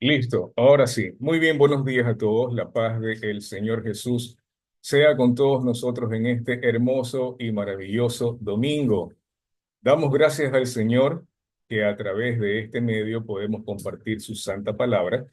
Listo, ahora sí. Muy bien, buenos días a todos. La paz del Señor Jesús sea con todos nosotros en este hermoso y maravilloso domingo. Damos gracias al Señor que a través de este medio podemos compartir su santa palabra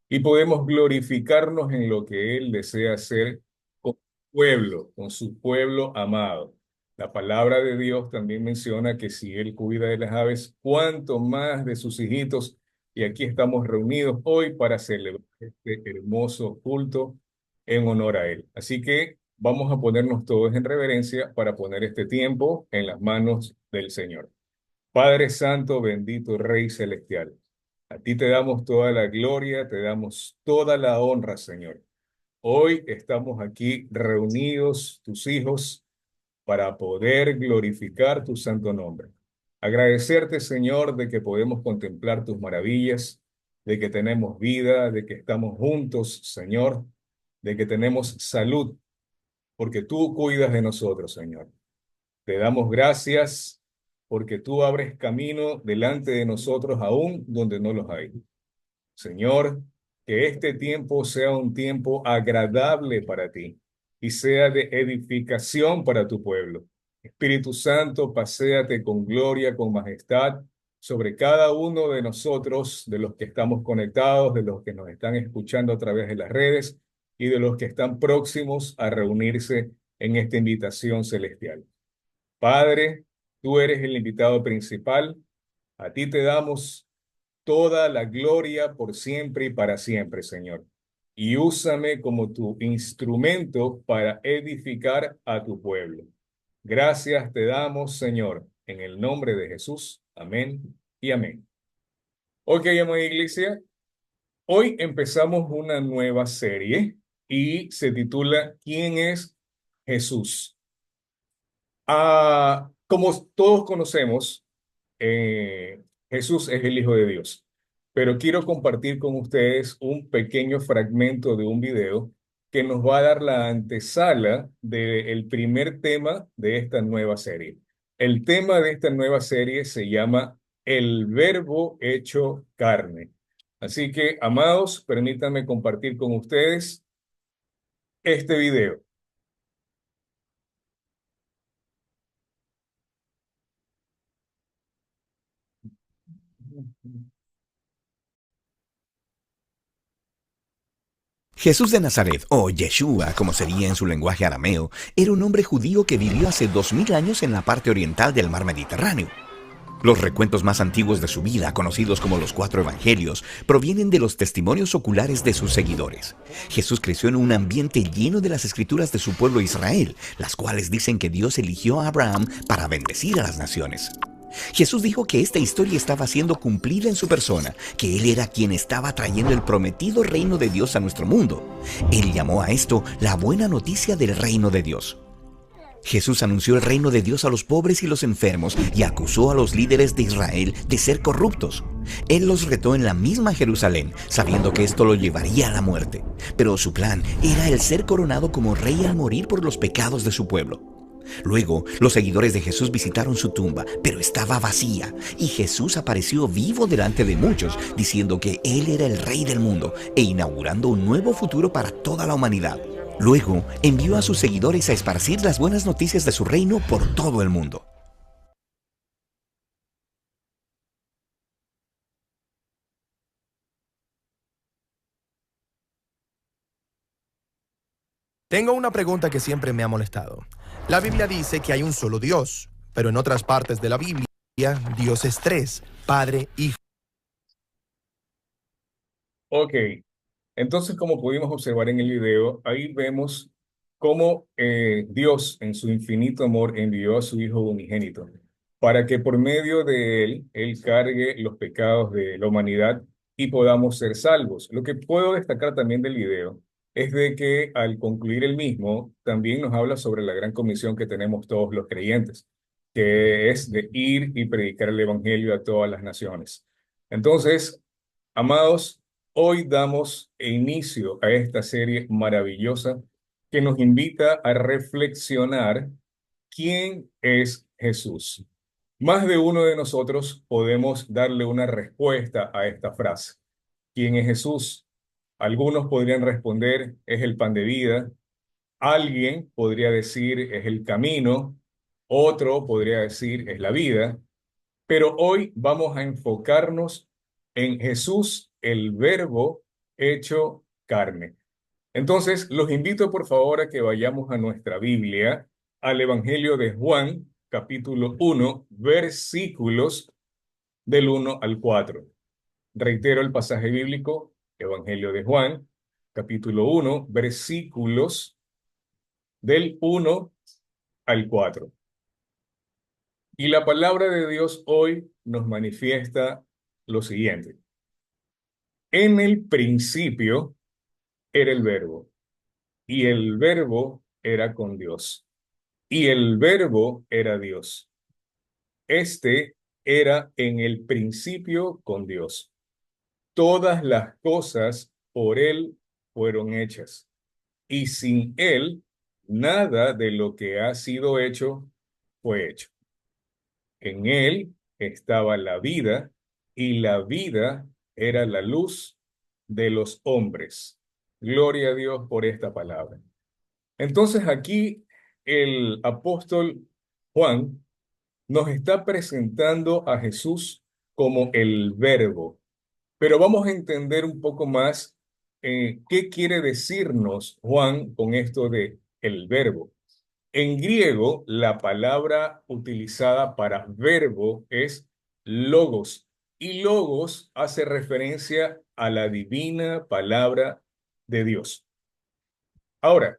y podemos glorificarnos en lo que Él desea hacer con su con su pueblo amado. La palabra de Dios también menciona que si Él cuida de las aves, cuánto más de sus hijitos. Y aquí estamos reunidos hoy para celebrar este hermoso culto en honor a Él. Así que vamos a ponernos todos en reverencia para poner este tiempo en las manos del Señor. Padre Santo, bendito Rey Celestial, a ti te damos toda la gloria, te damos toda la honra, Señor. Hoy estamos aquí reunidos, tus hijos, para poder glorificar tu santo nombre. Agradecerte, Señor, de que podemos contemplar tus maravillas, de que tenemos vida, de que estamos juntos, Señor, de que tenemos salud, porque tú cuidas de nosotros, Señor. Te damos gracias porque tú abres camino delante de nosotros aún donde no los hay. Señor, que este tiempo sea un tiempo agradable para ti y sea de edificación para tu pueblo. Espíritu Santo, paséate con gloria, con majestad sobre cada uno de nosotros, de los que estamos conectados, de los que nos están escuchando a través de las redes y de los que están próximos a reunirse en esta invitación celestial. Padre, tú eres el invitado principal. A ti te damos toda la gloria por siempre y para siempre, Señor. Y úsame como tu instrumento para edificar a tu pueblo. Gracias te damos, Señor, en el nombre de Jesús. Amén y amén. Ok, amada iglesia, hoy empezamos una nueva serie y se titula ¿Quién es Jesús? Como todos conocemos, Jesús es el Hijo de Dios, pero quiero compartir con ustedes un pequeño fragmento de un video que nos va a dar la antesala del primer tema de esta nueva serie. El tema de esta nueva serie se llama El Verbo hecho carne. Así que, amados, permítanme compartir con ustedes este video. Jesús de Nazaret, o Yeshua, como sería en su lenguaje arameo, era un hombre judío que vivió hace 2000 años en la parte oriental del mar Mediterráneo. Los recuentos más antiguos de su vida, conocidos como los 4 evangelios, provienen de los testimonios oculares de sus seguidores. Jesús creció en un ambiente lleno de las escrituras de su pueblo Israel, las cuales dicen que Dios eligió a Abraham para bendecir a las naciones. Jesús dijo que esta historia estaba siendo cumplida en su persona, que Él era quien estaba trayendo el prometido reino de Dios a nuestro mundo. Él llamó a esto la buena noticia del reino de Dios. Jesús anunció el reino de Dios a los pobres y los enfermos y acusó a los líderes de Israel de ser corruptos. Él los retó en la misma Jerusalén, sabiendo que esto lo llevaría a la muerte. Pero su plan era el ser coronado como rey al morir por los pecados de su pueblo. Luego, los seguidores de Jesús visitaron su tumba, pero estaba vacía, y Jesús apareció vivo delante de muchos, diciendo que Él era el Rey del mundo e inaugurando un nuevo futuro para toda la humanidad. Luego, envió a sus seguidores a esparcir las buenas noticias de su reino por todo el mundo. Tengo una pregunta que siempre me ha molestado. La Biblia dice que hay un solo Dios, pero en otras partes de la Biblia, Dios es tres: Padre, Hijo. Ok, entonces, como pudimos observar en el video, ahí vemos cómo Dios, en su infinito amor, envió a su Hijo unigénito para que por medio de él, él cargue los pecados de la humanidad y podamos ser salvos. Lo que puedo destacar también del video es de que al concluir el mismo, también nos habla sobre la gran comisión que tenemos todos los creyentes, que es de ir y predicar el Evangelio a todas las naciones. Entonces, amados, hoy damos inicio a esta serie maravillosa que nos invita a reflexionar quién es Jesús. Más de uno de nosotros podemos darle una respuesta a esta frase. ¿Quién es Jesús? Algunos podrían responder, es el pan de vida. Alguien podría decir, es el camino. Otro podría decir, es la vida. Pero hoy vamos a enfocarnos en Jesús, el verbo hecho carne. Entonces, los invito por favor a que vayamos a nuestra Biblia, al Evangelio de Juan, capítulo 1, versículos del 1 al 4. Reitero el pasaje bíblico, Evangelio de Juan, capítulo 1, versículos del 1 al 4. Y la palabra de Dios hoy nos manifiesta lo siguiente. En el principio era el verbo, y el verbo era con Dios, y el verbo era Dios. Este era en el principio con Dios. Todas las cosas por él fueron hechas, y sin él nada de lo que ha sido hecho fue hecho. En él estaba la vida, y la vida era la luz de los hombres. Gloria a Dios por esta palabra. Entonces aquí el apóstol Juan nos está presentando a Jesús como el verbo, pero vamos a entender un poco más qué quiere decirnos Juan con esto de el verbo. En griego, la palabra utilizada para verbo es logos, y logos hace referencia a la divina palabra de Dios. Ahora,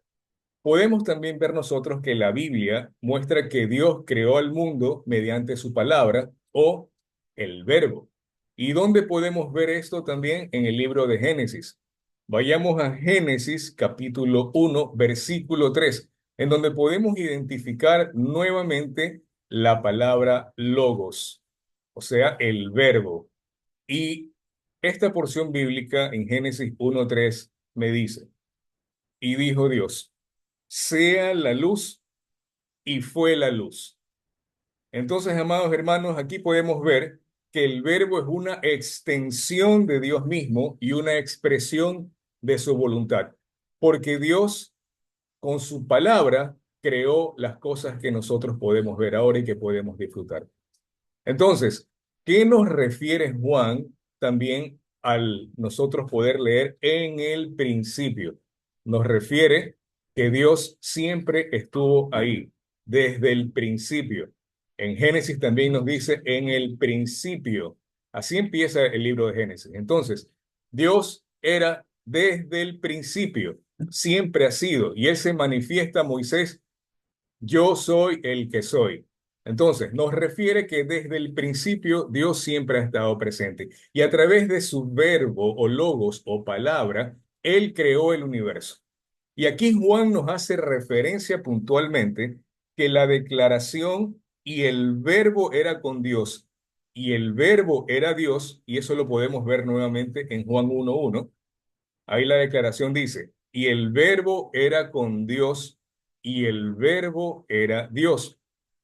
podemos también ver nosotros que la Biblia muestra que Dios creó al mundo mediante su palabra o el verbo. ¿Y dónde podemos ver esto también? En el libro de Génesis. Vayamos a Génesis capítulo 1, versículo 3, en donde podemos identificar nuevamente la palabra logos, o sea, el verbo. Y esta porción bíblica en Génesis 1:3 me dice, y dijo Dios, sea la luz, y fue la luz. Entonces, amados hermanos, aquí podemos ver que el verbo es una extensión de Dios mismo y una expresión de su voluntad, porque Dios con su palabra creó las cosas que nosotros podemos ver ahora y que podemos disfrutar. Entonces, ¿qué nos refiere Juan también al nosotros poder leer en el principio? Nos refiere que Dios siempre estuvo ahí, desde el principio. En Génesis también nos dice en el principio. Así empieza el libro de Génesis. Entonces, Dios era desde el principio, siempre ha sido, y Él se manifiesta a Moisés, yo soy el que soy. Entonces, nos refiere que desde el principio Dios siempre ha estado presente y a través de su verbo o logos o palabra, Él creó el universo. Y aquí Juan nos hace referencia puntualmente que la declaración y el verbo era con Dios y el verbo era Dios, y eso lo podemos ver nuevamente en Juan 1:1. Ahí la declaración dice, y el verbo era con Dios y el verbo era Dios.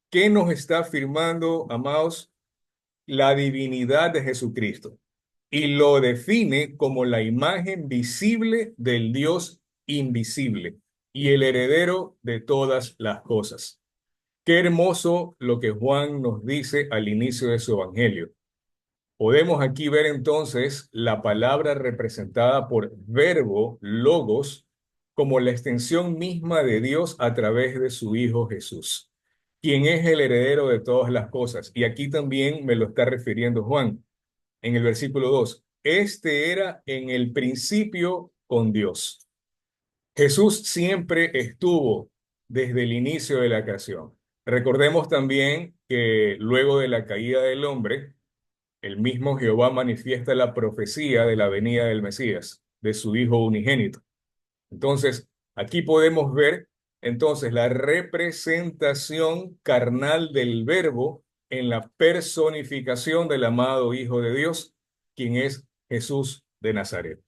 ¿Qué nos está afirmando, amados? La divinidad de Jesucristo. Y lo define como la imagen visible del Dios invisible y el heredero de todas las cosas. Qué hermoso lo que Juan nos dice al inicio de su evangelio. Podemos aquí ver entonces la palabra representada por verbo, logos, como la extensión misma de Dios a través de su Hijo Jesús, quien es el heredero de todas las cosas. Y aquí también me lo está refiriendo Juan en el versículo 2. Este era en el principio con Dios. Jesús siempre estuvo desde el inicio de la creación. Recordemos también que luego de la caída del hombre, el mismo Jehová manifiesta la profecía de la venida del Mesías, de su Hijo unigénito. Entonces, aquí podemos ver entonces la representación carnal del Verbo en la personificación del amado Hijo de Dios, quien es Jesús de Nazaret.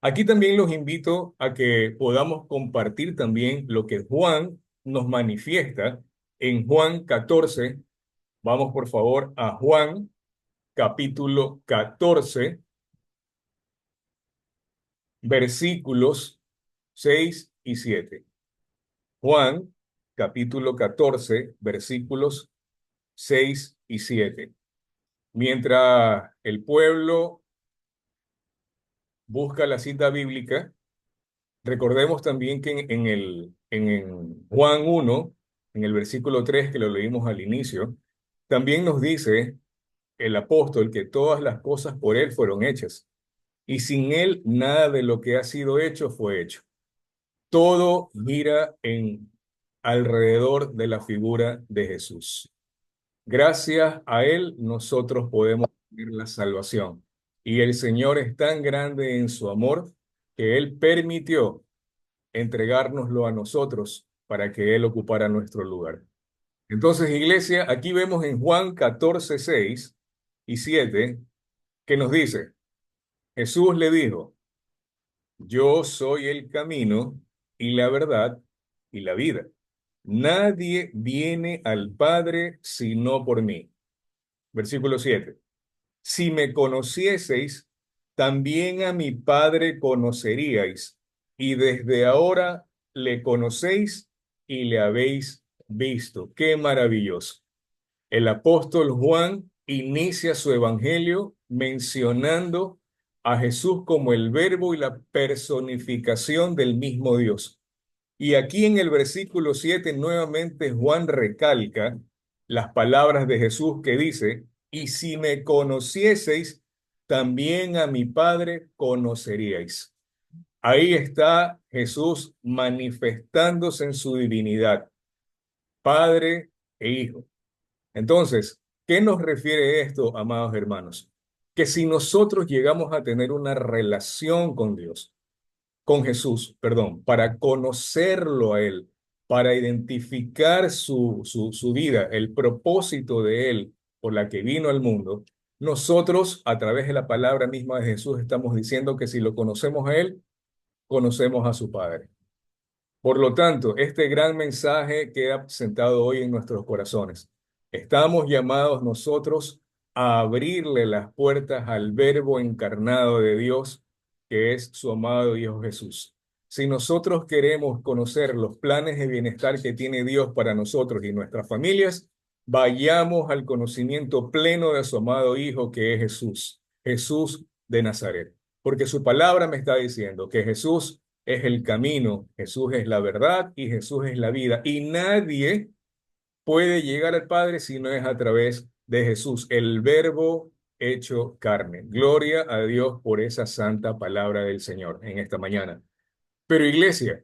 Aquí también los invito a que podamos compartir también lo que Juan nos manifiesta en Juan 14. Vamos por favor a Juan capítulo 14 versículos 6 y 7. Juan, capítulo 14, versículos 6 y 7. Mientras el pueblo busca la cita bíblica, recordemos también que en Juan 1, en el versículo 3 que lo leímos al inicio, también nos dice el apóstol que todas las cosas por él fueron hechas, y sin él nada de lo que ha sido hecho fue hecho. Todo gira en alrededor de la figura de Jesús. Gracias a él nosotros podemos tener la salvación. Y el Señor es tan grande en su amor que él permitió entregárnoslo a nosotros para que él ocupara nuestro lugar. Entonces, iglesia, aquí vemos en Juan 14, 6 y 7 que nos dice, Jesús le dijo, yo soy el camino y la verdad y la vida. Nadie viene al Padre sino por mí. Versículo 7. Si me conocieseis, también a mi Padre conoceríais, y desde ahora le conocéis y le habéis visto. Qué maravilloso. El apóstol Juan inicia su evangelio mencionando a Jesús como el verbo y la personificación del mismo Dios. Y aquí en el versículo 7 nuevamente Juan recalca las palabras de Jesús que dice, y si me conocieseis, también a mi Padre conoceríais. Ahí está Jesús manifestándose en su divinidad, Padre e Hijo. Entonces, ¿qué nos refiere esto, amados hermanos? Que si nosotros llegamos a tener una relación con Dios, con Jesús, perdón, para conocerlo a Él, para identificar su vida, el propósito de Él por la que vino al mundo, nosotros a través de la palabra misma de Jesús estamos diciendo que si lo conocemos a Él, conocemos a su Padre. Por lo tanto, este gran mensaje queda sentado hoy en nuestros corazones. Estamos llamados nosotros a abrirle las puertas al Verbo encarnado de Dios, que es su amado Hijo Jesús. Si nosotros queremos conocer los planes de bienestar que tiene Dios para nosotros y nuestras familias, vayamos al conocimiento pleno de su amado Hijo, que es Jesús, Jesús de Nazaret. Porque su palabra me está diciendo que Jesús es el camino, Jesús es la verdad y Jesús es la vida. Y nadie puede llegar al Padre si no es a través de Jesús, el Verbo hecho carne. Gloria a Dios por esa santa palabra del Señor en esta mañana. Pero iglesia,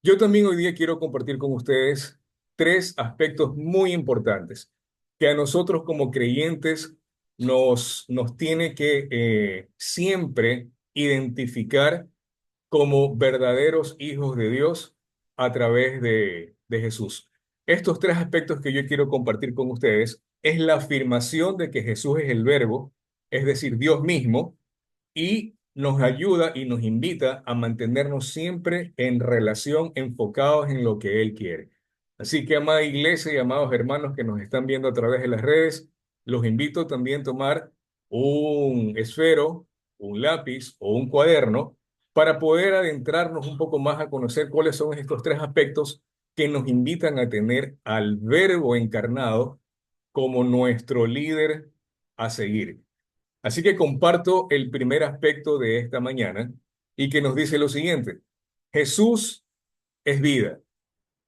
yo también hoy día quiero compartir con ustedes tres aspectos muy importantes que a nosotros como creyentes nos tiene que siempre identificar como verdaderos hijos de Dios a través de Jesús. Estos tres aspectos que yo quiero compartir con ustedes es la afirmación de que Jesús es el Verbo, es decir, Dios mismo, y nos ayuda y nos invita a mantenernos siempre en relación, enfocados en lo que Él quiere. Así que, amada iglesia y amados hermanos que nos están viendo a través de las redes, los invito también a tomar un esfero, un lápiz o un cuaderno para poder adentrarnos un poco más a conocer cuáles son estos tres aspectos que nos invitan a tener al Verbo encarnado como nuestro líder a seguir. Así que comparto el primer aspecto de esta mañana y que nos dice lo siguiente. Jesús es vida.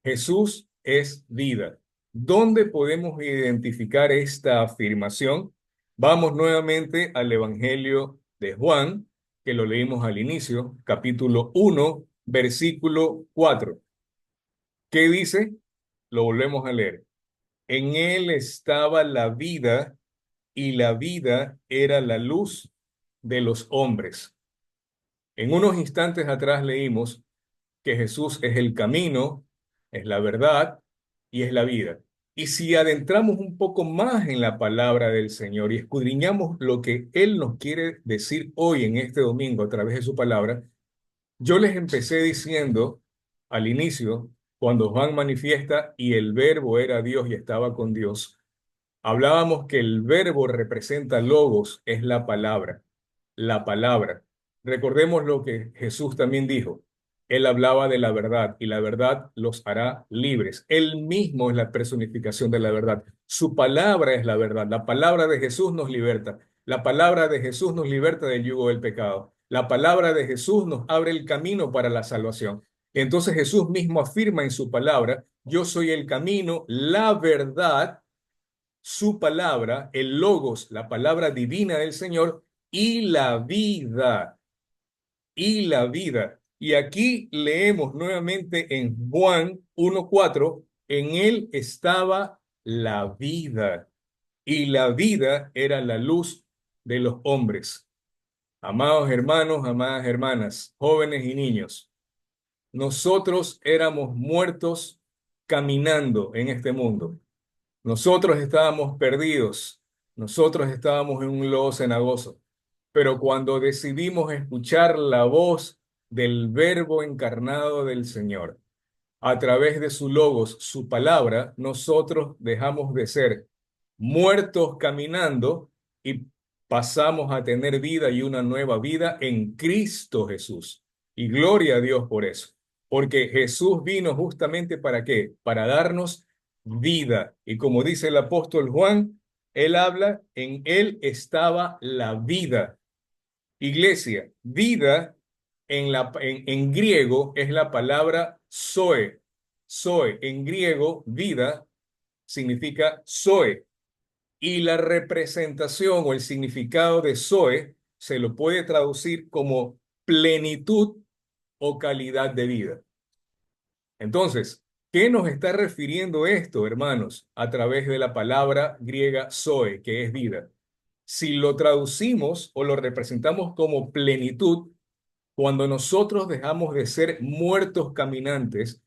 Jesús es vida. ¿Dónde podemos identificar esta afirmación? Vamos nuevamente al Evangelio de Juan, que lo leímos al inicio, capítulo 1, versículo 4. ¿Qué dice? Lo volvemos a leer. En él estaba la vida y la vida era la luz de los hombres. En unos instantes atrás leímos que Jesús es el camino, es la verdad y es la vida. Y si adentramos un poco más en la palabra del Señor y escudriñamos lo que Él nos quiere decir hoy en este domingo a través de su palabra, yo les empecé diciendo al inicio, cuando Juan manifiesta y el verbo era Dios y estaba con Dios, hablábamos que el verbo representa logos, es la palabra, la palabra. Recordemos lo que Jesús también dijo. Él hablaba de la verdad y la verdad los hará libres. Él mismo es la personificación de la verdad. Su palabra es la verdad. La palabra de Jesús nos liberta. La palabra de Jesús nos liberta del yugo del pecado. La palabra de Jesús nos abre el camino para la salvación. Entonces Jesús mismo afirma en su palabra, yo soy el camino, la verdad, su palabra, el logos, la palabra divina del Señor y la vida. Y la vida. Y aquí leemos nuevamente en Juan 1:4, en él estaba la vida, y la vida era la luz de los hombres. Amados hermanos, amadas hermanas, jóvenes y niños, nosotros éramos muertos caminando en este mundo. Nosotros estábamos perdidos, nosotros estábamos en un lodo cenagoso, pero cuando decidimos escuchar la voz del Verbo encarnado del Señor, a través de su logos, su palabra, nosotros dejamos de ser muertos caminando y pasamos a tener vida y una nueva vida en Cristo Jesús. Y gloria a Dios por eso, porque Jesús vino justamente ¿para qué? Para darnos vida. Y como dice el apóstol Juan, él habla, en él estaba la vida. Iglesia, vida en griego es la palabra zoe. Zoe, en griego, vida significa zoe. Y la representación o el significado de zoe se lo puede traducir como plenitud o calidad de vida. Entonces, ¿qué nos está refiriendo esto, hermanos, a través de la palabra griega zoe, que es vida? Si lo traducimos o lo representamos como plenitud, cuando nosotros dejamos de ser muertos caminantes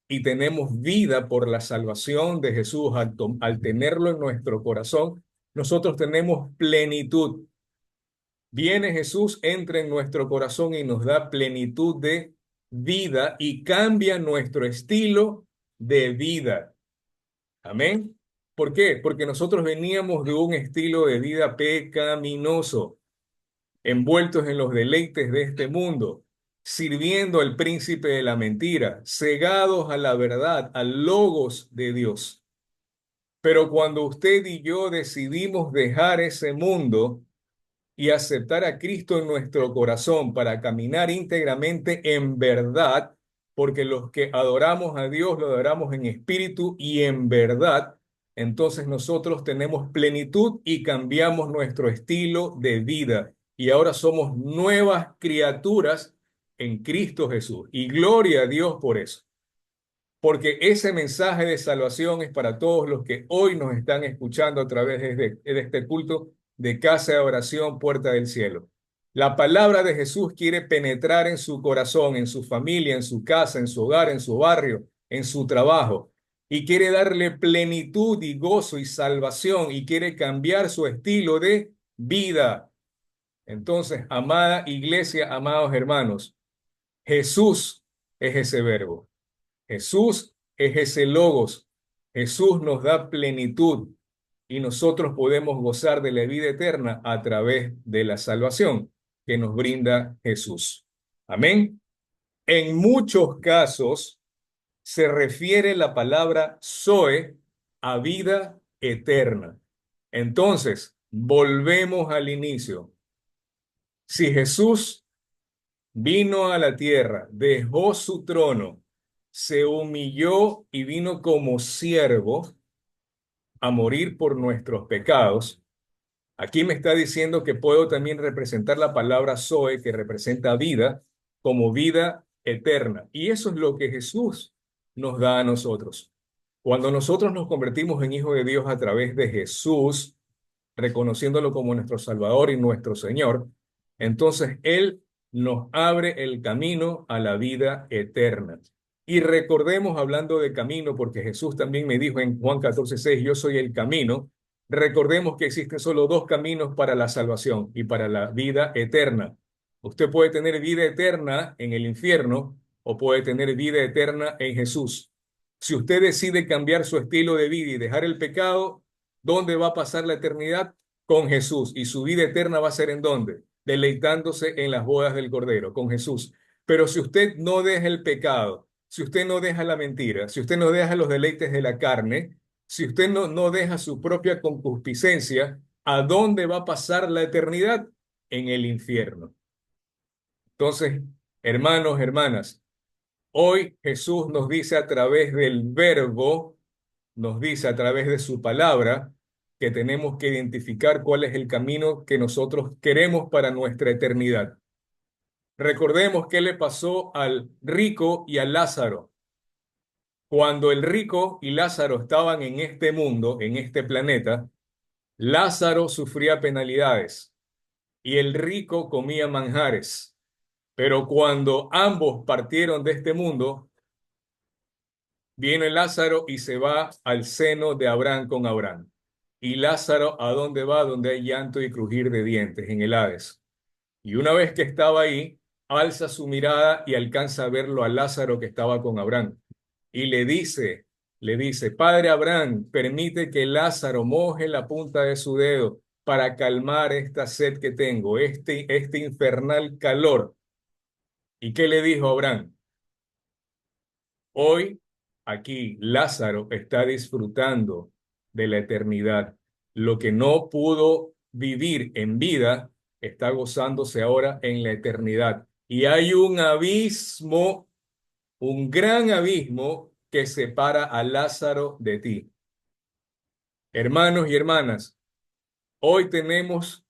y tenemos vida por la salvación de Jesús al tenerlo en nuestro corazón, nosotros tenemos plenitud. Viene Jesús, entra en nuestro corazón y nos da plenitud de vida y cambia nuestro estilo de vida. Amén. ¿Por qué? Porque nosotros veníamos de un estilo de vida pecaminoso, envueltos en los deleites de este mundo, sirviendo al príncipe de la mentira, cegados a la verdad, al logos de Dios. Pero cuando usted y yo decidimos dejar ese mundo y aceptar a Cristo en nuestro corazón para caminar íntegramente en verdad, porque los que adoramos a Dios lo adoramos en espíritu y en verdad, entonces nosotros tenemos plenitud y cambiamos nuestro estilo de vida. Y ahora somos nuevas criaturas en Cristo Jesús. Y gloria a Dios por eso. Porque ese mensaje de salvación es para todos los que hoy nos están escuchando a través de este culto de Casa de Oración, Puerta del Cielo. La palabra de Jesús quiere penetrar en su corazón, en su familia, en su casa, en su hogar, en su barrio, en su trabajo. Y quiere darle plenitud y gozo y salvación y quiere cambiar su estilo de vida. Entonces, amada iglesia, amados hermanos, Jesús es ese verbo. Jesús es ese logos. Jesús nos da plenitud y nosotros podemos gozar de la vida eterna a través de la salvación que nos brinda Jesús. Amén. En muchos casos se refiere la palabra Zoe a vida eterna. Entonces, volvemos al inicio. Si Jesús vino a la tierra, dejó su trono, se humilló y vino como siervo a morir por nuestros pecados. Aquí me está diciendo que puedo también representar la palabra Zoe, que representa vida, como vida eterna. Y eso es lo que Jesús nos da a nosotros. Cuando nosotros nos convertimos en hijos de Dios a través de Jesús, reconociéndolo como nuestro Salvador y nuestro Señor, entonces Él nos abre el camino a la vida eterna. Y recordemos, hablando de camino, porque Jesús también me dijo en Juan 14:6, yo soy el camino. Recordemos que existen solo dos caminos para la salvación y para la vida eterna. Usted puede tener vida eterna en el infierno o puede tener vida eterna en Jesús. Si usted decide cambiar su estilo de vida y dejar el pecado, ¿dónde va a pasar la eternidad? Con Jesús. ¿Y su vida eterna va a ser en dónde? deleitándose en las bodas del Cordero, con Jesús. Pero si usted no deja el pecado, si usted no deja la mentira, si usted no deja los deleites de la carne, si usted no deja su propia concupiscencia, ¿a dónde va a pasar la eternidad? En el infierno. Entonces, hermanos, hermanas, hoy Jesús nos dice a través del verbo, nos dice a través de su palabra, que tenemos que identificar cuál es el camino que nosotros queremos para nuestra eternidad. Recordemos qué le pasó al rico y a Lázaro. Cuando el rico y Lázaro estaban en este mundo, en este planeta, Lázaro sufría penalidades y el rico comía manjares. Pero cuando ambos partieron de este mundo, viene Lázaro y se va al seno de Abraham con Abraham. ¿Y Lázaro a dónde va? Donde hay llanto y crujir de dientes, en el Hades. Y una vez que estaba ahí, alza su mirada y alcanza a verlo a Lázaro que estaba con Abraham. Y le dice, Padre Abraham, permite que Lázaro moje la punta de su dedo para calmar esta sed que tengo, este infernal calor. ¿Y qué le dijo Abraham? Hoy, aquí, Lázaro está disfrutando de la eternidad. Lo que no pudo vivir en vida, está gozándose ahora en la eternidad. Y hay un abismo, un gran abismo que separa a Lázaro de ti. Hermanos y hermanas, hoy tenemos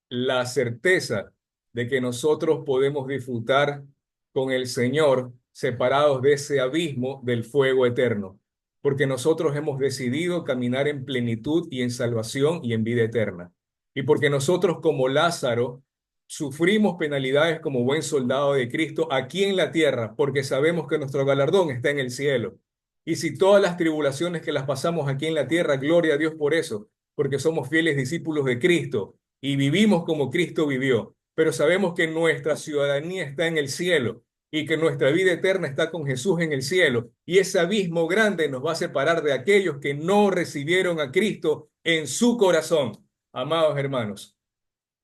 la certeza de que nosotros podemos disfrutar con el Señor separados de ese abismo del fuego eterno, porque nosotros hemos decidido caminar en plenitud y en salvación y en vida eterna. Y porque nosotros como Lázaro sufrimos penalidades como buen soldado de Cristo aquí en la tierra, porque sabemos que nuestro galardón está en el cielo. Y si todas las tribulaciones que las pasamos aquí en la tierra, gloria a Dios por eso, porque somos fieles discípulos de Cristo y vivimos como Cristo vivió, pero sabemos que nuestra ciudadanía está en el cielo y que nuestra vida eterna está con Jesús en el cielo, y ese abismo grande nos va a separar de aquellos que no recibieron a Cristo en su corazón, amados hermanos.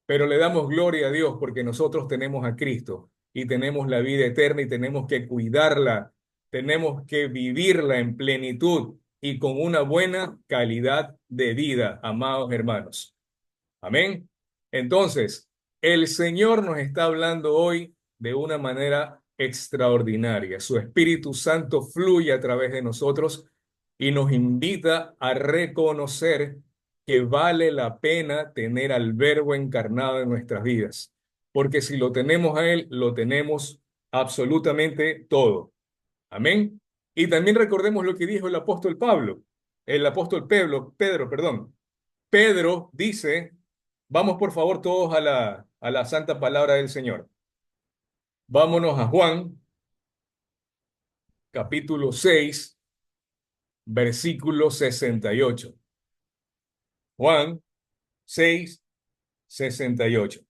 Pero le damos gloria a Dios porque nosotros tenemos a Cristo y tenemos la vida eterna y tenemos que cuidarla, tenemos que vivirla en plenitud y con una buena calidad de vida, amados hermanos. Amén. Entonces, el Señor nos está hablando hoy de una manera extraordinaria. Su Espíritu Santo fluye a través de nosotros y nos invita a reconocer que vale la pena tener al Verbo encarnado en nuestras vidas. Porque si lo tenemos a Él, lo tenemos absolutamente todo. Amén. Y también recordemos lo que dijo el apóstol Pablo, el apóstol Pedro, perdón. Pedro dice, vamos por favor todos a la santa palabra del Señor. Vámonos a Juan, capítulo 6, versículo 68. Juan 6, 68.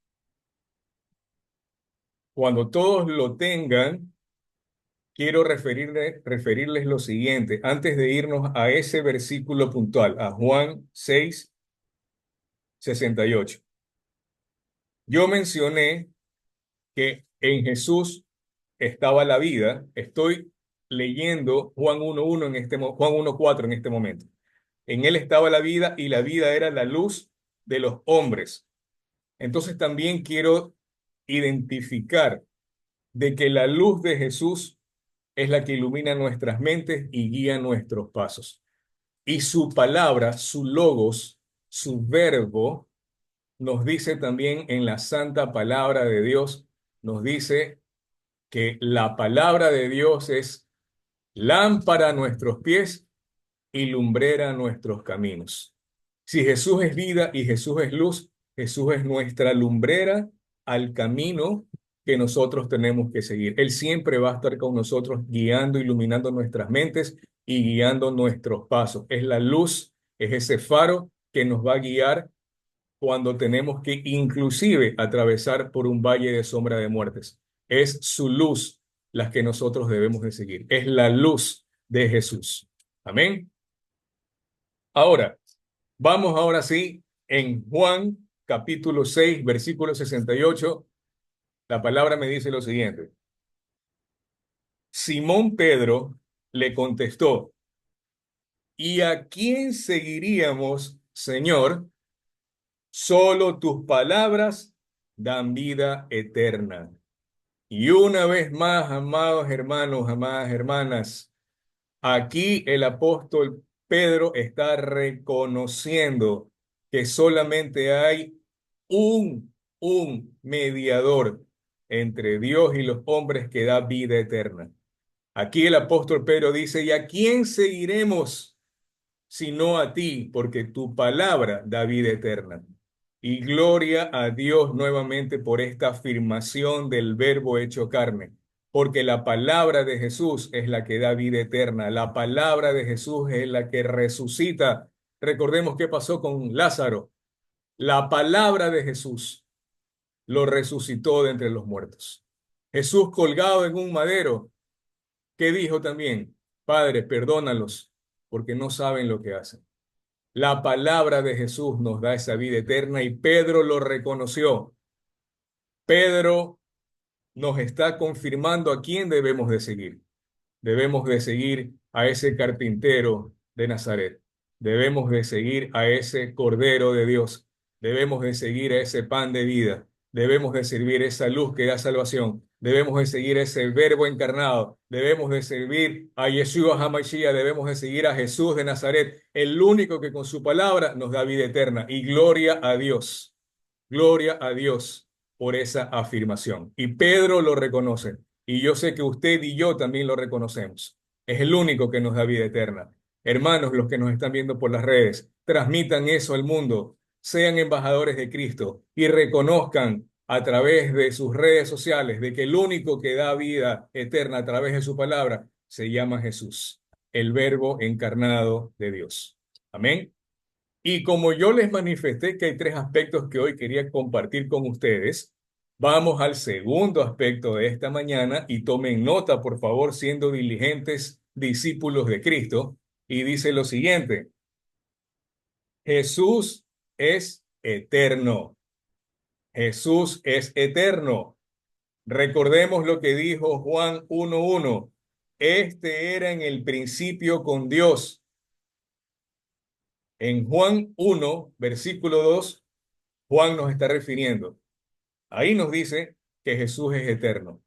Cuando todos lo tengan, quiero referirles lo siguiente, antes de irnos a ese versículo puntual, a Juan 6, 68. Yo mencioné que en Jesús estaba la vida. Estoy leyendo Juan 1:1 Juan 1:4 en este momento. En él estaba la vida y la vida era la luz de los hombres. Entonces también quiero identificar de que la luz de Jesús es la que ilumina nuestras mentes y guía nuestros pasos. Y su palabra, su logos, su verbo, nos dice también en la santa palabra de Dios, nos dice que la palabra de Dios es lámpara a nuestros pies y lumbrera a nuestros caminos. Si Jesús es vida y Jesús es luz, Jesús es nuestra lumbrera al camino que nosotros tenemos que seguir. Él siempre va a estar con nosotros guiando, iluminando nuestras mentes y guiando nuestros pasos. Es la luz, es ese faro que nos va a guiar cuando tenemos que inclusive atravesar por un valle de sombra de muertes. Es su luz la que nosotros debemos de seguir. Es la luz de Jesús. Amén. Ahora, vamos ahora sí en Juan capítulo 6, versículo 68, la palabra me dice lo siguiente. Simón Pedro le contestó, ¿y a quién seguiríamos, Señor? Solo tus palabras dan vida eterna. Y una vez más, amados hermanos, amadas hermanas, aquí el apóstol Pedro está reconociendo que solamente hay un mediador entre Dios y los hombres que da vida eterna. Aquí el apóstol Pedro dice, ¿y a quién seguiremos sino a ti? Porque tu palabra da vida eterna. Y gloria a Dios nuevamente por esta afirmación del verbo hecho carne, porque la palabra de Jesús es la que da vida eterna, la palabra de Jesús es la que resucita. Recordemos qué pasó con Lázaro. La palabra de Jesús lo resucitó de entre los muertos. Jesús colgado en un madero, ¿qué dijo también? Padre, perdónalos, porque no saben lo que hacen. La palabra de Jesús nos da esa vida eterna y Pedro lo reconoció. Pedro nos está confirmando a quién debemos de seguir. Debemos de seguir a ese carpintero de Nazaret. Debemos de seguir a ese Cordero de Dios. Debemos de seguir a ese pan de vida. Debemos de servir esa luz que da salvación. Debemos de seguir ese verbo encarnado. Debemos de servir a Yeshua HaMashiach. Debemos de seguir a Jesús de Nazaret, el único que con su palabra nos da vida eterna. Y gloria a Dios. Gloria a Dios por esa afirmación. Y Pedro lo reconoce. Y yo sé que usted y yo también lo reconocemos. Es el único que nos da vida eterna. Hermanos, los que nos están viendo por las redes, transmitan eso al mundo. Sean embajadores de Cristo y reconozcan a través de sus redes sociales de que el único que da vida eterna a través de su palabra se llama Jesús, el Verbo encarnado de Dios. Amén. Y como yo les manifesté que hay tres aspectos que hoy quería compartir con ustedes, vamos al segundo aspecto de esta mañana y tomen nota, por favor, siendo diligentes discípulos de Cristo. Y dice lo siguiente, Jesús es eterno. Jesús es eterno. Recordemos lo que dijo Juan 1:1. Este era en el principio con Dios. En Juan 1, versículo 2, Juan nos está refiriendo. Ahí nos dice que Jesús es eterno.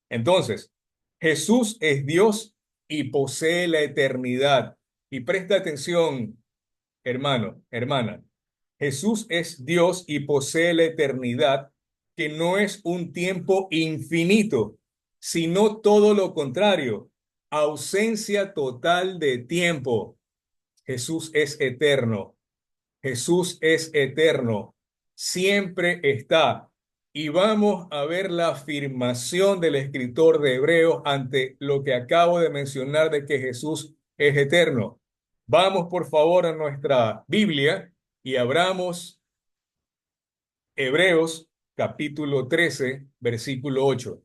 Entonces, Jesús es Dios y posee la eternidad. Y presta atención, hermano, hermana. Jesús es Dios y posee la eternidad, que no es un tiempo infinito, sino todo lo contrario, ausencia total de tiempo. Jesús es eterno. Jesús es eterno. Siempre está. Y vamos a ver la afirmación del escritor de Hebreos ante lo que acabo de mencionar de que Jesús es eterno. Vamos por favor a nuestra Biblia y abramos Hebreos capítulo 13, versículo 8.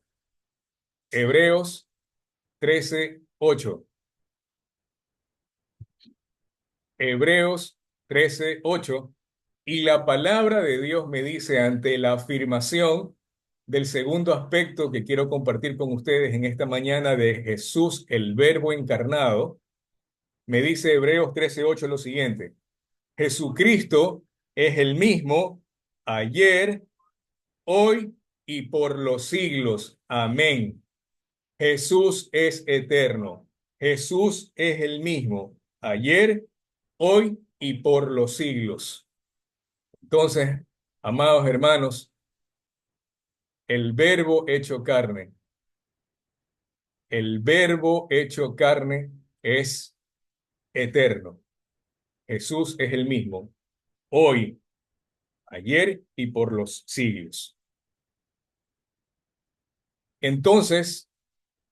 Hebreos 13, 8. Hebreos 13, 8. Y la palabra de Dios me dice ante la afirmación del segundo aspecto que quiero compartir con ustedes en esta mañana de Jesús, el Verbo encarnado, me dice Hebreos 13, 8 lo siguiente. Jesucristo es el mismo ayer, hoy y por los siglos. Amén. Jesús es eterno. Jesús es el mismo ayer, hoy y por los siglos. Entonces, amados hermanos, el verbo hecho carne, el verbo hecho carne es eterno. Jesús es el mismo, hoy, ayer y por los siglos. Entonces,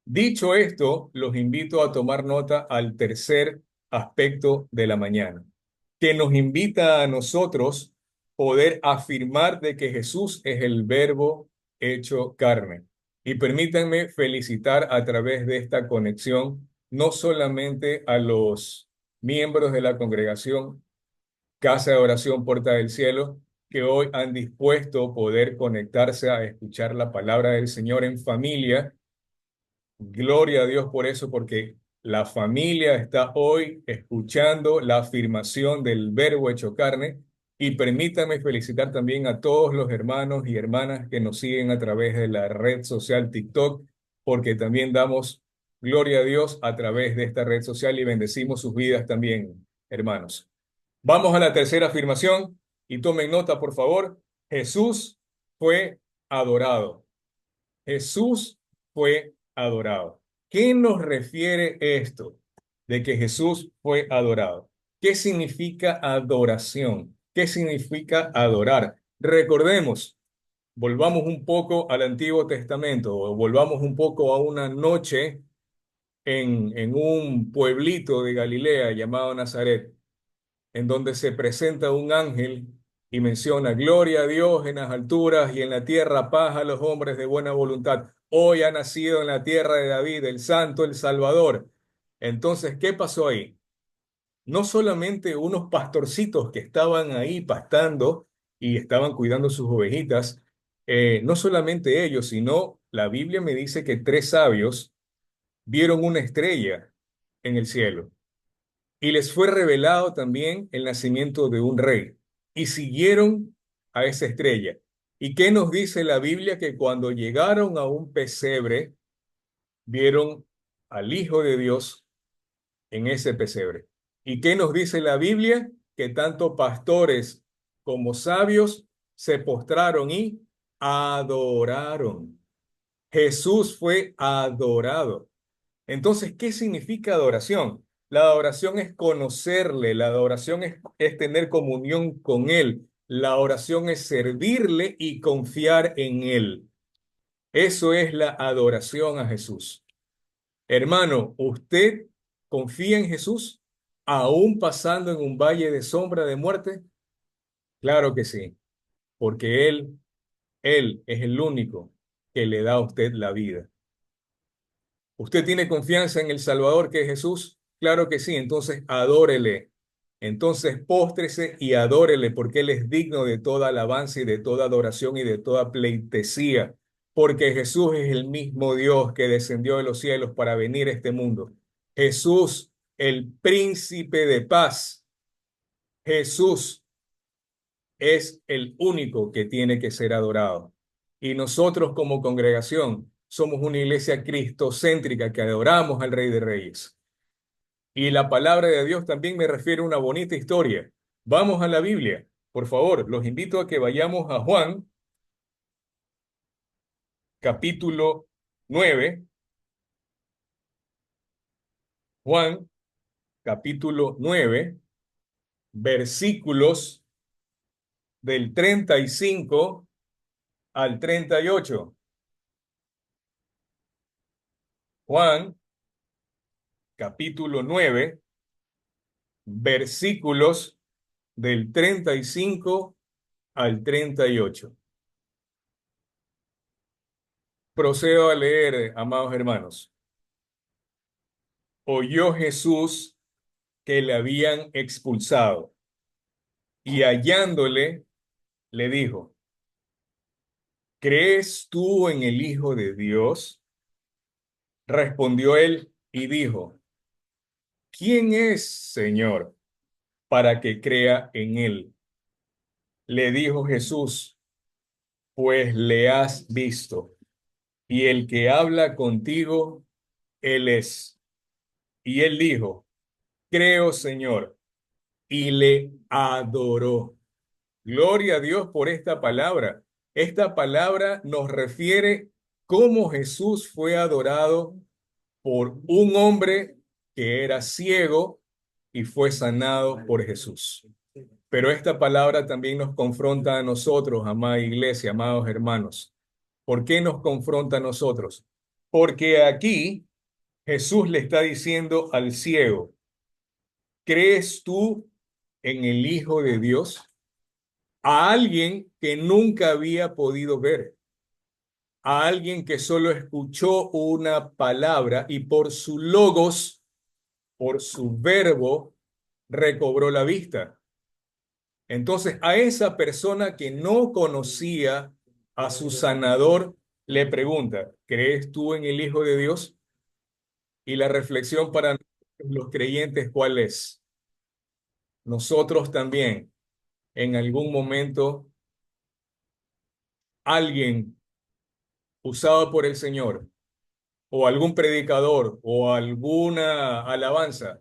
dicho esto, los invito a tomar nota al tercer aspecto de la mañana, que nos invita a nosotros poder afirmar de que Jesús es el verbo hecho carne. Y permítanme felicitar a través de esta conexión no solamente a los miembros de la congregación Casa de Oración Puerta del Cielo, que hoy han dispuesto poder conectarse a escuchar la palabra del Señor en familia. Gloria a Dios por eso, porque la familia está hoy escuchando la afirmación del Verbo hecho carne. Y permítame felicitar también a todos los hermanos y hermanas que nos siguen a través de la red social TikTok, porque también damos gloria a Dios a través de esta red social y bendecimos sus vidas también, hermanos. Vamos a la tercera afirmación y tomen nota, por favor. Jesús fue adorado. Jesús fue adorado. ¿Qué nos refiere esto de que Jesús fue adorado? ¿Qué significa adoración? ¿Qué significa adorar? Recordemos, volvamos un poco al Antiguo Testamento, o volvamos un poco a una noche en un pueblito de Galilea llamado Nazaret, en donde se presenta un ángel y menciona, gloria a Dios en las alturas y en la tierra paz a los hombres de buena voluntad. Hoy ha nacido en la tierra de David el Santo, el Salvador. Entonces, ¿qué pasó ahí? No solamente unos pastorcitos que estaban ahí pastando y estaban cuidando sus ovejitas, no solamente ellos, sino la Biblia me dice que tres sabios vieron una estrella en el cielo. Y les fue revelado también el nacimiento de un rey. Y siguieron a esa estrella. ¿Y qué nos dice la Biblia? Que cuando llegaron a un pesebre, vieron al Hijo de Dios en ese pesebre. ¿Y qué nos dice la Biblia? Que tanto pastores como sabios se postraron y adoraron. Jesús fue adorado. Entonces, ¿qué significa adoración? La adoración es conocerle, la adoración es tener comunión con Él, la oración es servirle y confiar en Él. Eso es la adoración a Jesús. Hermano, ¿usted confía en Jesús aún pasando en un valle de sombra de muerte? Claro que sí, porque Él es el único que le da a usted la vida. ¿Usted tiene confianza en el Salvador que es Jesús? Claro que sí, entonces adórele. Entonces póstrese y adórele porque Él es digno de toda alabanza y de toda adoración y de toda pleitesía. Porque Jesús es el mismo Dios que descendió de los cielos para venir a este mundo. Jesús, el príncipe de paz. Jesús es el único que tiene que ser adorado. Y nosotros como congregación somos una iglesia cristocéntrica que adoramos al Rey de Reyes. Y la palabra de Dios también me refiere a una bonita historia. Vamos a la Biblia. Por favor, los invito a que vayamos a Juan, capítulo 9. Juan, capítulo 9, versículos del 35 al 38. Juan, capítulo 9, versículos del 35 al 38. Procedo a leer, amados hermanos. Oyó Jesús que le habían expulsado y hallándole, le dijo, ¿crees tú en el Hijo de Dios? Respondió él y dijo, ¿quién es, Señor, para que crea en él? Le dijo Jesús, pues le has visto, y el que habla contigo, él es. Y él dijo, creo, Señor, y le adoró. Gloria a Dios por esta palabra. Esta palabra nos refiere cómo Jesús fue adorado por un hombre que era ciego y fue sanado por Jesús. Pero esta palabra también nos confronta a nosotros, amada iglesia, amados hermanos. ¿Por qué nos confronta a nosotros? Porque aquí Jesús le está diciendo al ciego, ¿crees tú en el Hijo de Dios? A alguien que nunca había podido ver, a alguien que solo escuchó una palabra y por su logos, por su verbo, recobró la vista. Entonces, a esa persona que no conocía a su sanador, le pregunta, ¿crees tú en el Hijo de Dios? Y la reflexión para los creyentes, ¿cuál es? Nosotros también, en algún momento, alguien usado por el Señor, o algún predicador, o alguna alabanza,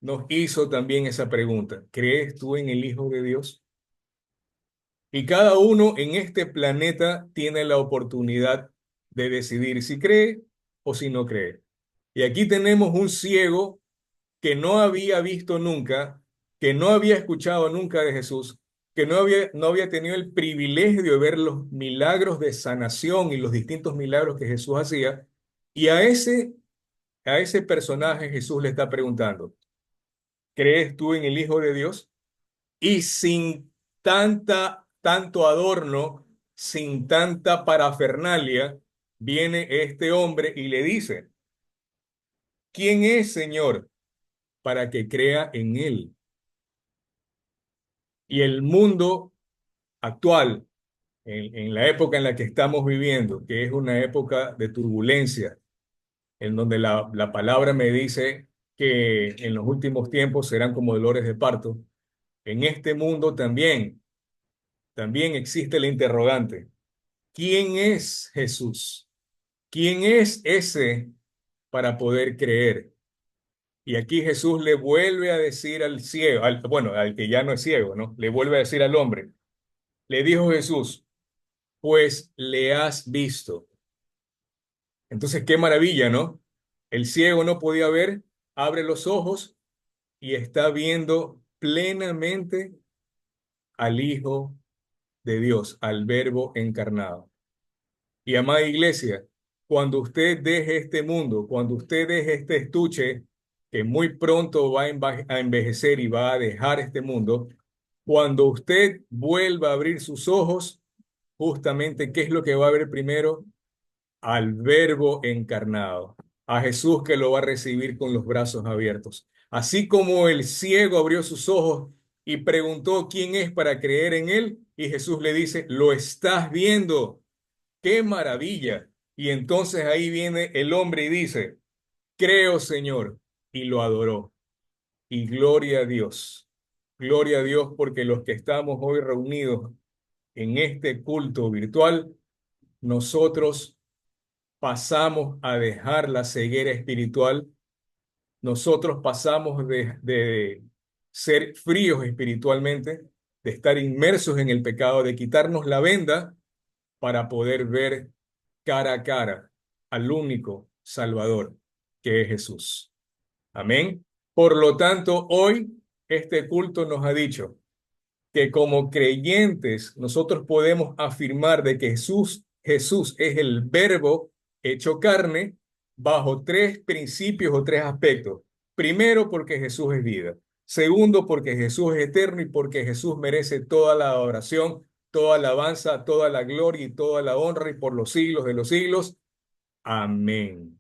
nos hizo también esa pregunta. ¿Crees tú en el Hijo de Dios? Y cada uno en este planeta tiene la oportunidad de decidir si cree o si no cree. Y aquí tenemos un ciego que no había visto nunca, que no había escuchado nunca de Jesús, que no había tenido el privilegio de ver los milagros de sanación y los distintos milagros que Jesús hacía. Y a ese personaje Jesús le está preguntando, ¿crees tú en el Hijo de Dios? Y sin tanto adorno, sin tanta parafernalia, viene este hombre y le dice, ¿quién es, Señor, para que crea en él? Y el mundo actual, en la época en la que estamos viviendo, que es una época de turbulencia, en donde la palabra me dice que en los últimos tiempos serán como dolores de parto, en este mundo también existe el interrogante. ¿Quién es Jesús? ¿Quién es ese para poder creer? Y aquí Jesús le vuelve a decir al ciego, bueno, al que ya no es ciego, ¿no? Le vuelve a decir al hombre. Le dijo Jesús, pues le has visto. Entonces, qué maravilla, ¿no? El ciego no podía ver, abre los ojos y está viendo plenamente al Hijo de Dios, al Verbo encarnado. Y amada iglesia, cuando usted deje este mundo, cuando usted deje este estuche que muy pronto va a envejecer y va a dejar este mundo, cuando usted vuelva a abrir sus ojos, justamente, ¿qué es lo que va a ver primero? Al Verbo encarnado, a Jesús que lo va a recibir con los brazos abiertos. Así como el ciego abrió sus ojos y preguntó quién es para creer en él, y Jesús le dice, lo estás viendo. ¡Qué maravilla! Y entonces ahí viene el hombre y dice, creo, Señor, y lo adoró. Y gloria a Dios, porque los que estamos hoy reunidos en este culto virtual, nosotros pasamos a dejar la ceguera espiritual, nosotros pasamos de ser fríos espiritualmente, de estar inmersos en el pecado, de quitarnos la venda para poder ver cara a cara al único Salvador, que es Jesús. Amén. Por lo tanto, hoy este culto nos ha dicho que como creyentes nosotros podemos afirmar de que Jesús es el Verbo hecho carne bajo tres principios o tres aspectos. Primero, porque Jesús es vida. Segundo, porque Jesús es eterno y porque Jesús merece toda la adoración, toda alabanza, toda la gloria y toda la honra y por los siglos de los siglos. Amén.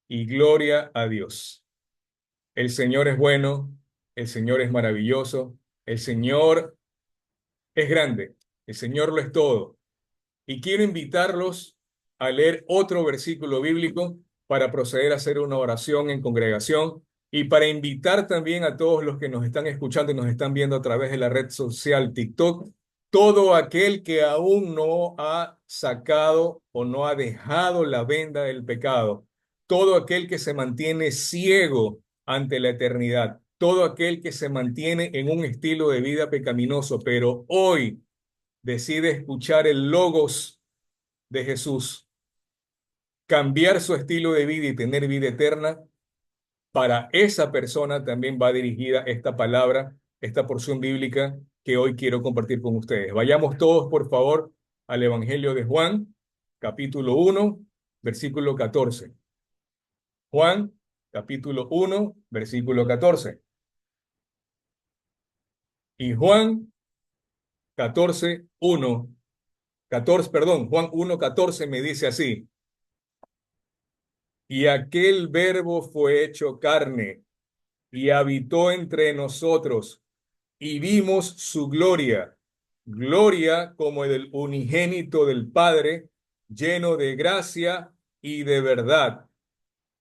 Y gloria a Dios. El Señor es bueno, el Señor es maravilloso, el Señor es grande, el Señor lo es todo. Y quiero invitarlos a leer otro versículo bíblico para proceder a hacer una oración en congregación y para invitar también a todos los que nos están escuchando y nos están viendo a través de la red social TikTok, todo aquel que aún no ha sacado o no ha dejado la venda del pecado, todo aquel que se mantiene ciego ante la eternidad, todo aquel que se mantiene en un estilo de vida pecaminoso, pero hoy decide escuchar el logos de Jesús, cambiar su estilo de vida y tener vida eterna, para esa persona también va dirigida esta palabra, esta porción bíblica que hoy quiero compartir con ustedes. Vayamos todos, por favor, al Evangelio de Juan, capítulo 1, versículo 14. Juan, capítulo 1, versículo 14. Y Juan 14, 1, 14, perdón, Juan 1, 14 me dice así. Y aquel verbo fue hecho carne y habitó entre nosotros, y vimos su gloria, gloria como del unigénito del Padre, lleno de gracia y de verdad.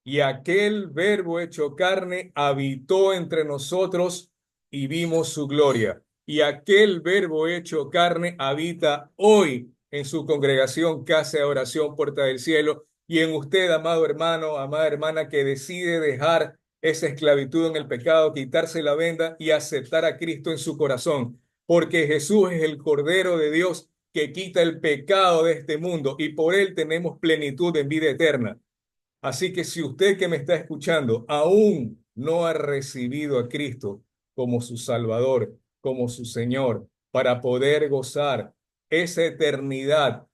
Y aquel verbo hecho carne habitó entre nosotros y vimos su gloria. Y aquel verbo hecho carne habita hoy en su congregación, casa de oración, puerta del cielo, y en usted, amado hermano, amada hermana, que decide dejar esa esclavitud en el pecado, quitarse la venda y aceptar a Cristo en su corazón, porque Jesús es el Cordero de Dios que quita el pecado de este mundo y por él tenemos plenitud en vida eterna. Así que si usted que me está escuchando aún no ha recibido a Cristo como su Salvador, como su Señor, para poder gozar esa eternidad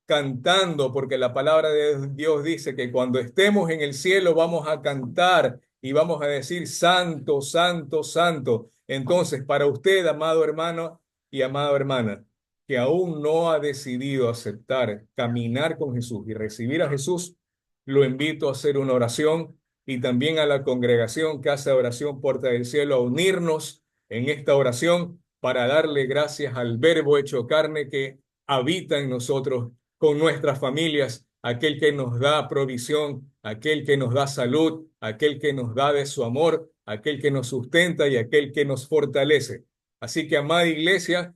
cantando, porque la palabra de Dios dice que cuando estemos en el cielo vamos a cantar y vamos a decir santo, santo, santo. Entonces, para usted, amado hermano y amada hermana, que aún no ha decidido aceptar caminar con Jesús y recibir a Jesús, lo invito a hacer una oración y también a la congregación Casa de Oración Puerta del Cielo a unirnos en esta oración para darle gracias al Verbo hecho carne que habita en nosotros con nuestras familias, aquel que nos da provisión, aquel que nos da salud, aquel que nos da de su amor, aquel que nos sustenta y aquel que nos fortalece. Así que, amada iglesia,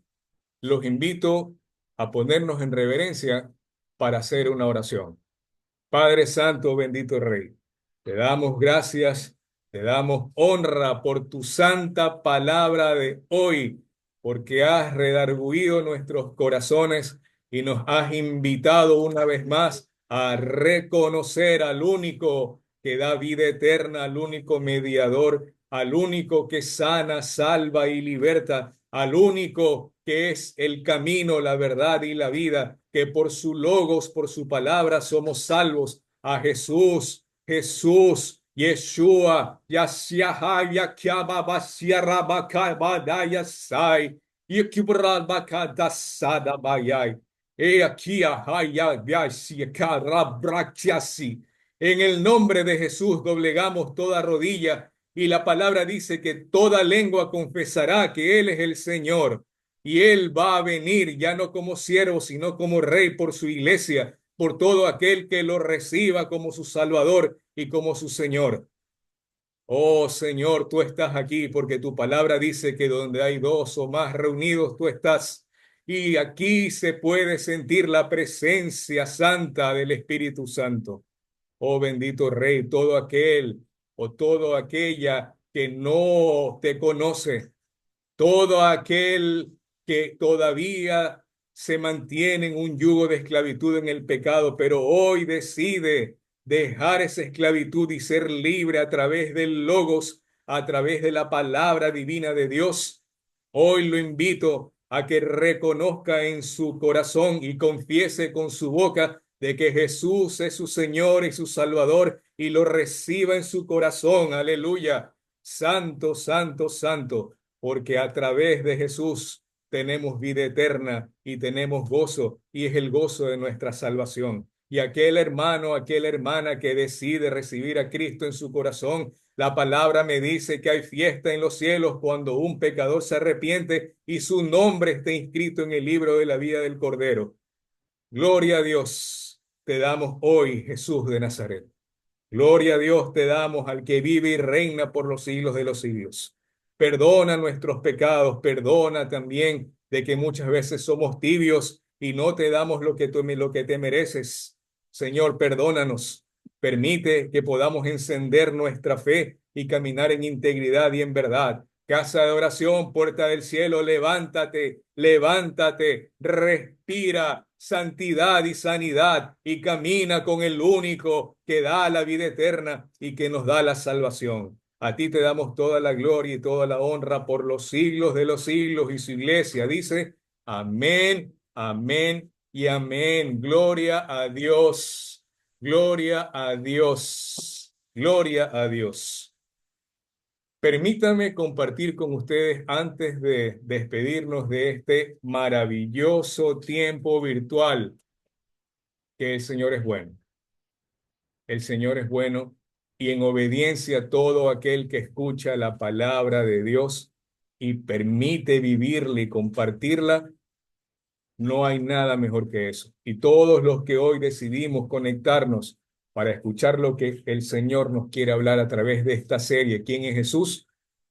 los invito a ponernos en reverencia para hacer una oración. Padre Santo, bendito Rey, te damos gracias, te damos honra por tu santa palabra de hoy, porque has redarguido nuestros corazones y nos has invitado una vez más a reconocer al único que da vida eterna, al único mediador, al único que sana, salva y liberta, al único que es el camino, la verdad y la vida, que por su logos, por su palabra somos salvos. A Jesús, Jesús, Yeshua, Yashia, Yakyaba, Basiara, Bakabadaya, Sai, Yikibra, Bakadasada, Bayai. He aquí, Ahaya, Yashi, Karabrachiasi. En el nombre de Jesús doblegamos toda rodilla y la palabra dice que toda lengua confesará que Él es el Señor. Y Él va a venir ya no como siervo, sino como rey por su iglesia, por todo aquel que lo reciba como su Salvador y como su Señor. Oh Señor, tú estás aquí porque tu palabra dice que donde hay dos o más reunidos, tú estás. Y aquí se puede sentir la presencia santa del Espíritu Santo. Oh bendito Rey, todo aquel o todo aquella que no te conoce, todo aquel que todavía se mantiene en un yugo de esclavitud en el pecado, pero hoy decide dejar esa esclavitud y ser libre a través del Logos, a través de la palabra divina de Dios. Hoy lo invito a que reconozca en su corazón y confiese con su boca de que Jesús es su Señor y su Salvador y lo reciba en su corazón. Aleluya. Santo, santo, santo, porque a través de Jesús tenemos vida eterna y tenemos gozo, y es el gozo de nuestra salvación. Y aquel hermano, aquella hermana que decide recibir a Cristo en su corazón, la palabra me dice que hay fiesta en los cielos cuando un pecador se arrepiente y su nombre está inscrito en el libro de la vida del Cordero. Gloria a Dios, te damos hoy, Jesús de Nazaret. Gloria a Dios te damos al que vive y reina por los siglos de los siglos. Perdona nuestros pecados, perdona también de que muchas veces somos tibios y no te damos lo que te mereces. Señor, perdónanos. Permite que podamos encender nuestra fe y caminar en integridad y en verdad. Casa de oración, puerta del cielo, levántate, levántate, respira santidad y sanidad y camina con el único que da la vida eterna y que nos da la salvación. A ti te damos toda la gloria y toda la honra por los siglos de los siglos, y su iglesia dice, amén, amén y amén. Gloria a Dios, gloria a Dios, gloria a Dios. Permítanme compartir con ustedes antes de despedirnos de este maravilloso tiempo virtual, que el Señor es bueno. El Señor es bueno y en obediencia a todo aquel que escucha la palabra de Dios, y permite vivirla y compartirla, no hay nada mejor que eso. Y todos los que hoy decidimos conectarnos para escuchar lo que el Señor nos quiere hablar a través de esta serie, ¿Quién es Jesús?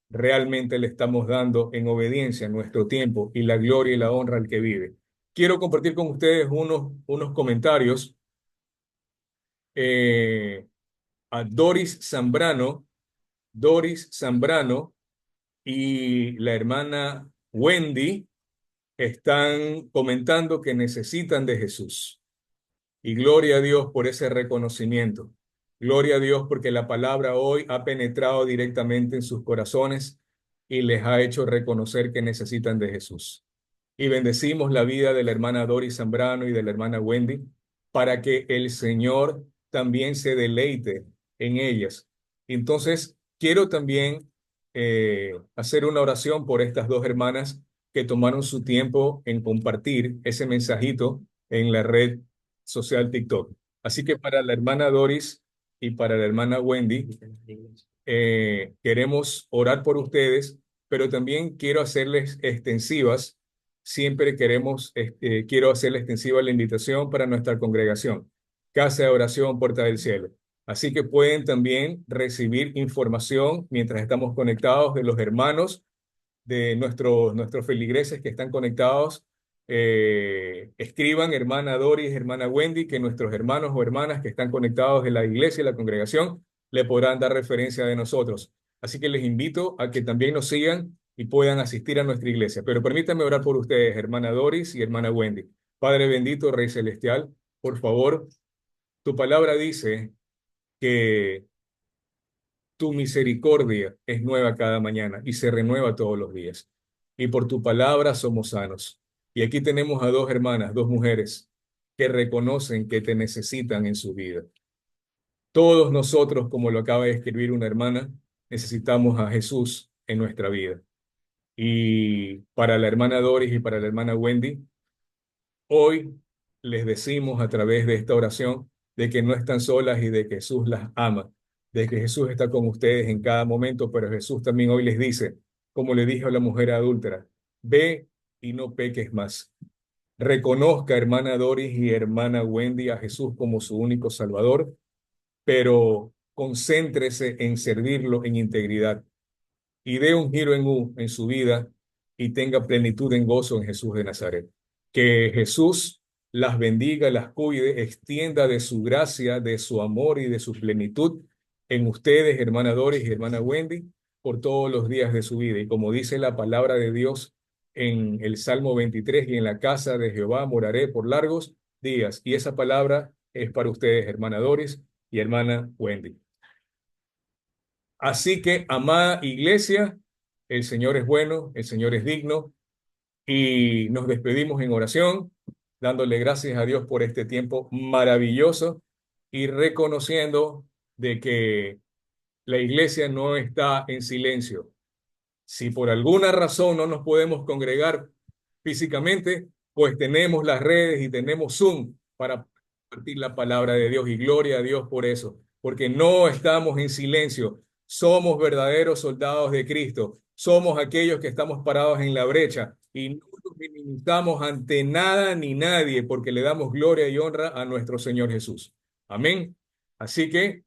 Realmente le estamos dando en obediencia nuestro tiempo y la gloria y la honra al que vive. Quiero compartir con ustedes unos comentarios. Eh, a Doris Zambrano y la hermana Wendy están comentando que necesitan de Jesús. Y gloria a Dios por ese reconocimiento. Gloria a Dios porque la palabra hoy ha penetrado directamente en sus corazones y les ha hecho reconocer que necesitan de Jesús. Y bendecimos la vida de la hermana Doris Zambrano y de la hermana Wendy para que el Señor también se deleite en ellas. Entonces, quiero también hacer una oración por estas dos hermanas que tomaron su tiempo en compartir ese mensajito en la red social TikTok. Así que para la hermana Doris y para la hermana Wendy, queremos orar por ustedes, pero también quiero hacerles extensivas, siempre quiero hacerles extensiva la invitación para nuestra congregación, Casa de Oración, Puerta del Cielo. Así que pueden también recibir información mientras estamos conectados de los hermanos de nuestros feligreses que están conectados. Escriban, hermana Doris, hermana Wendy, que nuestros hermanos o hermanas que están conectados de la iglesia y la congregación le podrán dar referencia de nosotros. Así que les invito a que también nos sigan y puedan asistir a nuestra iglesia. Pero permítanme orar por ustedes, hermana Doris y hermana Wendy. Padre bendito, Rey Celestial, por favor, tu palabra dice que tu misericordia es nueva cada mañana y se renueva todos los días. Y por tu palabra somos sanos. Y aquí tenemos a dos hermanas, dos mujeres, que reconocen que te necesitan en su vida. Todos nosotros, como lo acaba de escribir una hermana, necesitamos a Jesús en nuestra vida. Y para la hermana Doris y para la hermana Wendy, hoy les decimos a través de esta oración de que no están solas y de que Jesús las ama, de que Jesús está con ustedes en cada momento, pero Jesús también hoy les dice, como le dijo a la mujer adúltera, ve y no peques más. Reconozca, hermana Doris y hermana Wendy, a Jesús como su único Salvador, pero concéntrese en servirlo en integridad y dé un giro en U en su vida y tenga plenitud en gozo en Jesús de Nazaret. Que Jesús las bendiga, las cuide, extienda de su gracia, de su amor y de su plenitud en ustedes, hermana Doris y hermana Wendy, por todos los días de su vida. Y como dice la palabra de Dios en el Salmo 23, y en la casa de Jehová moraré por largos días. Y esa palabra es para ustedes, hermana Doris y hermana Wendy. Así que, amada iglesia, el Señor es bueno, el Señor es digno, y nos despedimos en oración, dándole gracias a Dios por este tiempo maravilloso y reconociendo de que la iglesia no está en silencio. Si por alguna razón no nos podemos congregar físicamente, pues tenemos las redes y tenemos Zoom para compartir la palabra de Dios, y gloria a Dios por eso, porque no estamos en silencio. Somos verdaderos soldados de Cristo. Somos aquellos que estamos parados en la brecha y no nos minimizamos ante nada ni nadie, porque le damos gloria y honra a nuestro Señor Jesús. Amén. Así que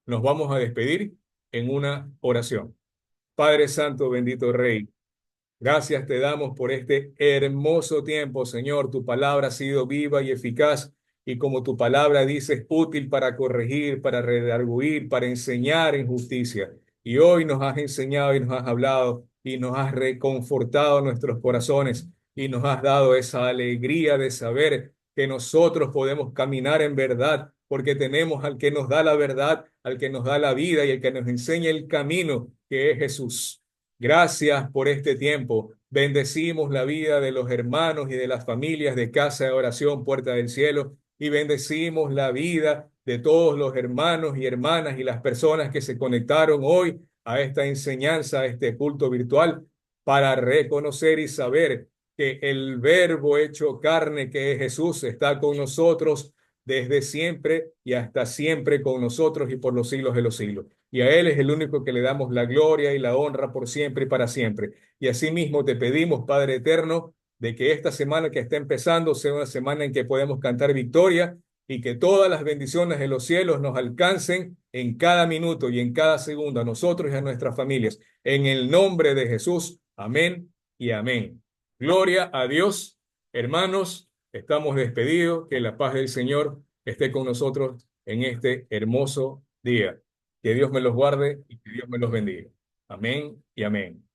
nos vamos a despedir en una oración. Padre Santo, bendito Rey, gracias te damos por este hermoso tiempo, Señor. Tu palabra ha sido viva y eficaz, y como tu palabra dice, útil para corregir, para redarguir, para enseñar en justicia. Y hoy nos has enseñado y nos has hablado y nos has reconfortado nuestros corazones y nos has dado esa alegría de saber que nosotros podemos caminar en verdad, porque tenemos al que nos da la verdad, al que nos da la vida y el que nos enseña el camino, que es Jesús. Gracias por este tiempo. Bendecimos la vida de los hermanos y de las familias de Casa de Oración, Puerta del Cielo, y bendecimos la vida de todos los hermanos y hermanas y las personas que se conectaron hoy a esta enseñanza, a este culto virtual, para reconocer y saber que el Verbo hecho carne, que es Jesús, está con nosotros desde siempre y hasta siempre con nosotros y por los siglos de los siglos. y a Él es el único que le damos la gloria y la honra por siempre y para siempre. Y asimismo te pedimos, Padre eterno, de que esta semana que está empezando sea una semana en que podemos cantar victoria y que todas las bendiciones de los cielos nos alcancen en cada minuto y en cada segundo a nosotros y a nuestras familias. En el nombre de Jesús, amén y amén. Gloria a Dios. Hermanos, estamos despedidos. Que la paz del Señor esté con nosotros en este hermoso día. Que Dios me los guarde y que Dios me los bendiga. Amén y amén.